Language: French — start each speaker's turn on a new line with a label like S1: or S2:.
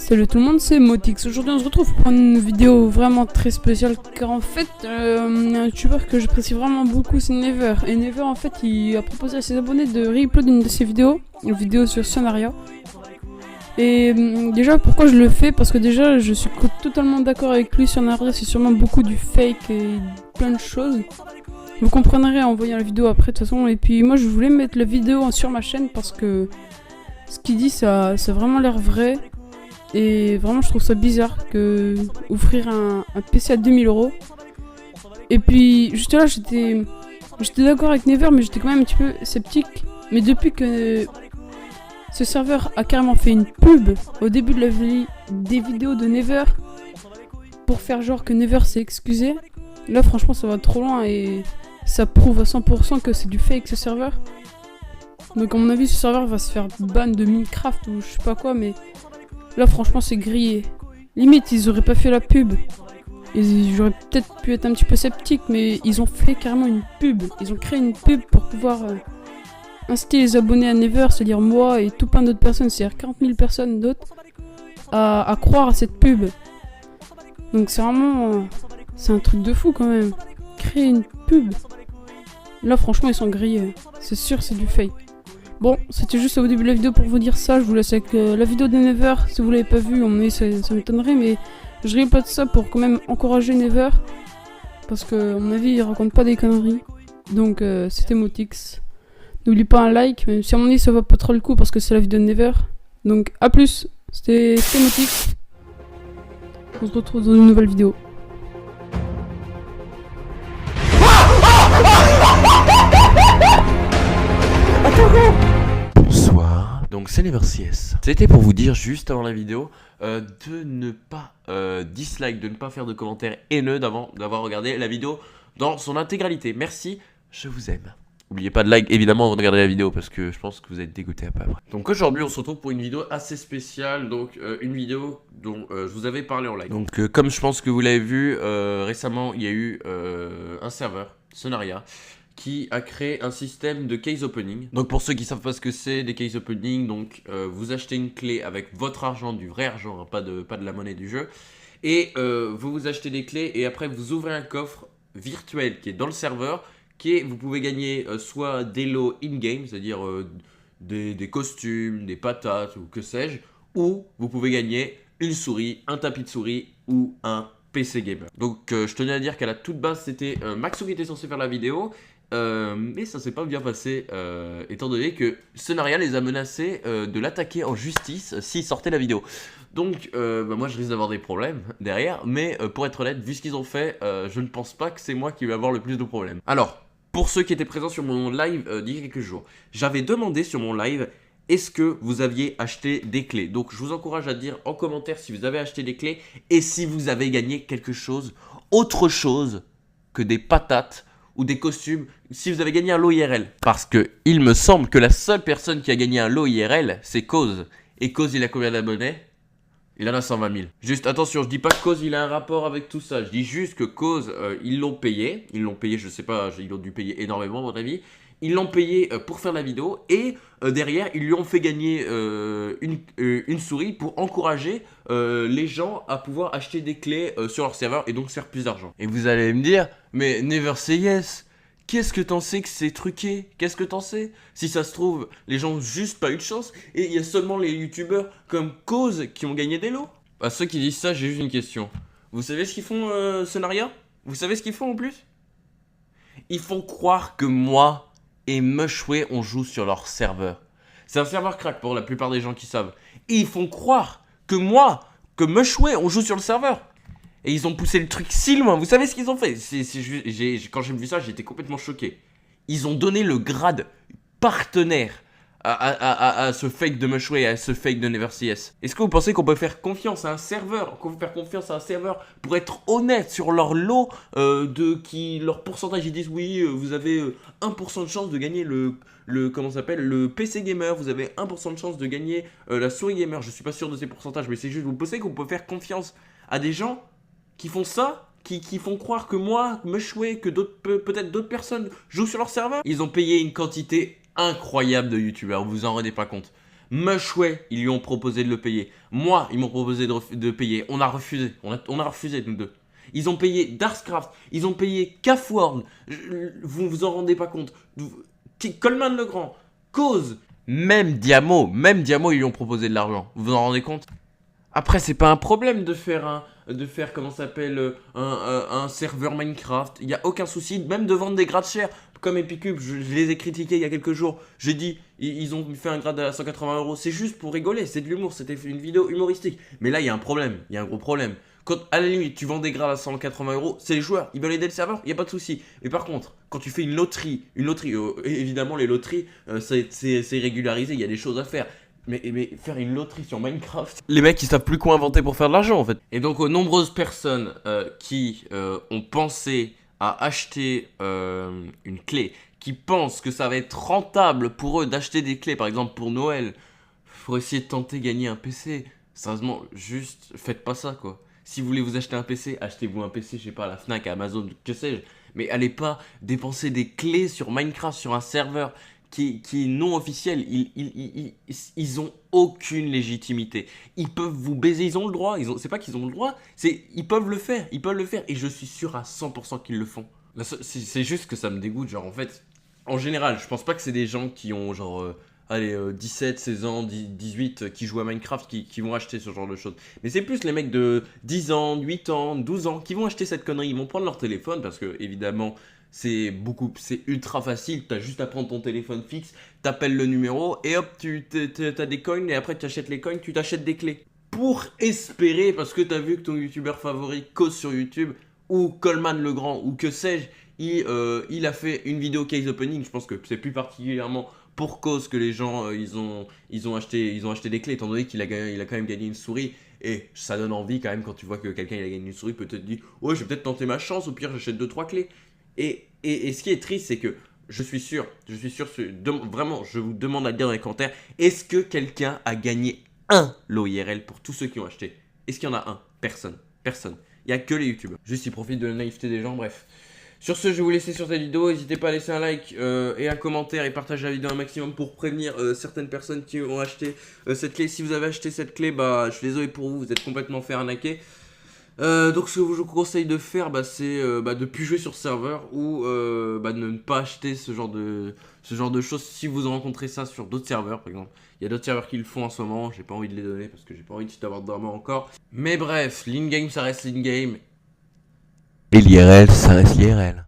S1: Salut tout le monde, c'est Motix. Aujourd'hui on se retrouve pour une vidéo vraiment très spéciale car en fait un youtubeur que j'apprécie vraiment beaucoup c'est Never. Et Never en fait il a proposé à ses abonnés de re-upload une de ses vidéos, une vidéo sur Sonaria. Et déjà pourquoi je le fais, parce que déjà je suis totalement d'accord avec lui. Sonaria c'est sûrement beaucoup du fake et plein de choses. Vous comprendrez en voyant la vidéo après de toute façon. Et puis moi je voulais mettre la vidéo sur ma chaîne parce que ce qu'il dit ça a vraiment l'air vrai. Et vraiment je trouve ça bizarre que offrir un PC à 2000 €. Et puis juste là j'étais d'accord avec Never, mais j'étais quand même un petit peu sceptique. Mais depuis que ce serveur a carrément fait une pub au début de des vidéos de Never pour faire genre que Never s'est excusé, là franchement ça va trop loin et ça prouve à 100% que c'est du fake ce serveur. Donc à mon avis ce serveur va se faire ban de Minecraft ou je sais pas quoi, mais là franchement c'est grillé. Limite ils auraient pas fait la pub. J'aurais peut-être pu être un petit peu sceptique, mais ils ont fait carrément une pub. Ils ont créé une pub pour pouvoir inciter les abonnés à Never, c'est-à-dire moi et tout plein d'autres personnes, c'est-à-dire 40 000 personnes d'autres, à croire à cette pub. Donc c'est vraiment... c'est un truc de fou quand même. Créer une pub. Là franchement ils sont grillés. C'est sûr c'est du fake. Bon, c'était juste au début de la vidéo pour vous dire ça. Je vous laisse avec la vidéo de Never. Si vous l'avez pas vue, ça m'étonnerait, mais je répète ça pour quand même encourager Never. Parce que, à mon avis, il raconte pas des conneries. Donc, c'était Motix. N'oublie pas un like, même si à mon avis, ça va pas trop le coup parce que c'est la vidéo de Never. Donc, à plus. C'était Motix. On se retrouve dans une nouvelle vidéo.
S2: Bonsoir, donc c'est Neversies. C'était pour vous dire juste avant la vidéo de ne pas dislike, de ne pas faire de commentaires haineux d'avoir regardé la vidéo dans son intégralité. Merci, je vous aime. N'oubliez pas de like évidemment avant de regarder la vidéo parce que je pense que vous êtes dégoûté après. Donc aujourd'hui on se retrouve pour une vidéo assez spéciale, donc une vidéo dont je vous avais parlé en live. Donc comme je pense que vous l'avez vu, récemment il y a eu un serveur, Sonaria, qui a créé un système de case opening. Donc pour ceux qui savent pas ce que c'est des case opening, donc vous achetez une clé avec votre argent, du vrai argent, hein, pas de la monnaie du jeu, et vous achetez des clés et après vous ouvrez un coffre virtuel qui est dans le serveur, vous pouvez gagner soit des lots in-game, c'est-à-dire des costumes, des patates ou que sais-je, ou vous pouvez gagner une souris, un tapis de souris ou un PC gamer. Donc je tenais à dire qu'à la toute base c'était Maxo qui était censé faire la vidéo, mais ça s'est pas bien passé étant donné que Sonaria les a menacés de l'attaquer en justice s'il sortait la vidéo. Donc moi je risque d'avoir des problèmes derrière, mais pour être honnête, vu ce qu'ils ont fait, je ne pense pas que c'est moi qui vais avoir le plus de problèmes. Alors, pour ceux qui étaient présents sur mon live d'il y a quelques jours, j'avais demandé sur mon live: est-ce que vous aviez acheté des clés? Donc je vous encourage à dire en commentaire si vous avez acheté des clés et si vous avez gagné quelque chose, autre chose que des patates ou des costumes, si vous avez gagné un lot IRL. Parce que il me semble que la seule personne qui a gagné un lot IRL, c'est Cause. Et Cause, il a combien d'abonnés? Il en a 120 000. Juste attention, je dis pas que Cause il a un rapport avec tout ça. Je dis juste que Cause, ils l'ont payé. Ils l'ont payé, je sais pas, ils ont dû payer énormément à mon avis. Ils l'ont payé pour faire la vidéo et derrière ils lui ont fait gagner une souris pour encourager les gens à pouvoir acheter des clés sur leur serveur et donc faire plus d'argent. Et vous allez me dire, mais Never Say Yes, qu'est-ce que t'en sais que c'est truqué? Qu'est-ce que t'en sais? Si ça se trouve, les gens ont juste pas eu de chance et il y a seulement les youtubeurs comme Cause qui ont gagné des lots. À ceux qui disent ça, j'ai juste une question. Vous savez ce qu'ils font, Sonaria? Vous savez ce qu'ils font en plus? Ils font croire que moi et Mushway on joue sur leur serveur. C'est un serveur crack pour la plupart des gens qui savent. Et ils font croire que moi, que Mushway on joue sur le serveur. Et ils ont poussé le truc si loin. Vous savez ce qu'ils ont fait? Quand j'ai vu ça, j'étais complètement choqué. Ils ont donné le grade partenaire à ce fake de Mushway et à ce fake de Never Say Yes. Est-ce que vous pensez qu'on peut faire confiance à un serveur, pour être honnête sur leur lot, leur pourcentage? Ils disent oui, vous avez 1% de chance de gagner le PC gamer, vous avez 1% de chance de gagner la souris gamer. Je suis pas sûr de ces pourcentages, mais c'est juste, vous pensez qu'on peut faire confiance à des gens qui font ça, qui font croire que moi, Mushway, que peut-être d'autres personnes jouent sur leur serveur? Ils ont payé une quantité incroyable de youtubeurs, vous vous en rendez pas compte. Mushway, ils lui ont proposé de le payer. Moi, ils m'ont proposé de payer. On a refusé. On a refusé, nous deux. Ils ont payé Darkscraft. Ils ont payé Cafworld. Vous vous en rendez pas compte. Coleman Legrand. Cause. Même Diamo, ils lui ont proposé de l'argent. Vous vous en rendez compte? Après, c'est pas un problème de faire comment ça s'appelle, un serveur Minecraft. Il n'y a aucun souci, même de vendre des grades chers. Comme Epicube, je les ai critiqués il y a quelques jours. J'ai dit, ils ont fait un grade à 180 €. C'est juste pour rigoler, c'est de l'humour. C'était une vidéo humoristique. Mais là, il y a un problème, il y a un gros problème. Quand, à la limite, tu vends des grades à 180 €, c'est les joueurs, ils veulent aider le serveur, il n'y a pas de souci. Mais par contre, quand tu fais une loterie, évidemment, les loteries, c'est régularisé, il y a des choses à faire. Mais faire une loterie sur Minecraft, les mecs ils savent plus quoi inventer pour faire de l'argent en fait. Et donc aux nombreuses personnes qui ont pensé à acheter une clé, qui pensent que ça va être rentable pour eux d'acheter des clés, par exemple pour Noël, pour essayer de tenter gagner un PC. Sérieusement, juste faites pas ça quoi. Si vous voulez vous acheter un PC, achetez-vous un PC, je sais pas, à la Fnac, à Amazon, que sais-je. Mais allez pas dépenser des clés sur Minecraft, sur un serveur qui est non officiel. Ils ont aucune légitimité. Ils peuvent vous baiser, ils ont le droit. C'est pas qu'ils ont le droit, ils peuvent le faire. Ils peuvent le faire et je suis sûr à 100% qu'ils le font. C'est juste que ça me dégoûte. Genre en fait, en général, je pense pas que c'est des gens qui ont genre... 17, 16 ans, 18 qui jouent à Minecraft qui vont acheter ce genre de choses. Mais c'est plus les mecs de 10 ans, 8 ans, 12 ans qui vont acheter cette connerie. Ils vont prendre leur téléphone parce que, évidemment, c'est ultra facile. T'as juste à prendre ton téléphone fixe, t'appelles le numéro et hop, t'as des coins et après tu achètes les coins, tu t'achètes des clés. Pour espérer, parce que t'as vu que ton youtubeur favori cause sur YouTube ou Coleman Legrand ou que sais-je, il a fait une vidéo case opening. Je pense que c'est plus particulièrement pour cause que les gens ils ont acheté des clés, étant donné qu'il a quand même gagné une souris. Et ça donne envie quand même quand tu vois que quelqu'un il a gagné une souris, peut-être dit ouais, je vais peut-être tenter ma chance, au pire j'achète 2-3 clés. Et ce qui est triste, c'est que je suis sûr, vraiment, je vous demande à le dire dans les commentaires, est-ce que quelqu'un a gagné un lot IRL pour tous ceux qui ont acheté? Est-ce qu'il y en a un? Personne. Il n'y a que les youtubeurs. Juste ils profitent de la naïveté des gens, bref. Sur ce, je vais vous laisser sur cette vidéo. N'hésitez pas à laisser un like et un commentaire et partager la vidéo un maximum pour prévenir certaines personnes qui ont acheté cette clé. Si vous avez acheté cette clé, bah, je suis désolé pour vous, vous êtes complètement fait arnaquer. Donc ce que je vous conseille de faire, c'est de plus jouer sur serveur ou de ne pas acheter ce genre de choses si vous rencontrez ça sur d'autres serveurs par exemple. Il y a d'autres serveurs qui le font en ce moment, j'ai pas envie de les donner parce que j'ai pas envie d'avoir de drama encore. Mais bref, l'in-game ça reste l'in-game.
S3: Et l'IRL, ça reste l'IRL.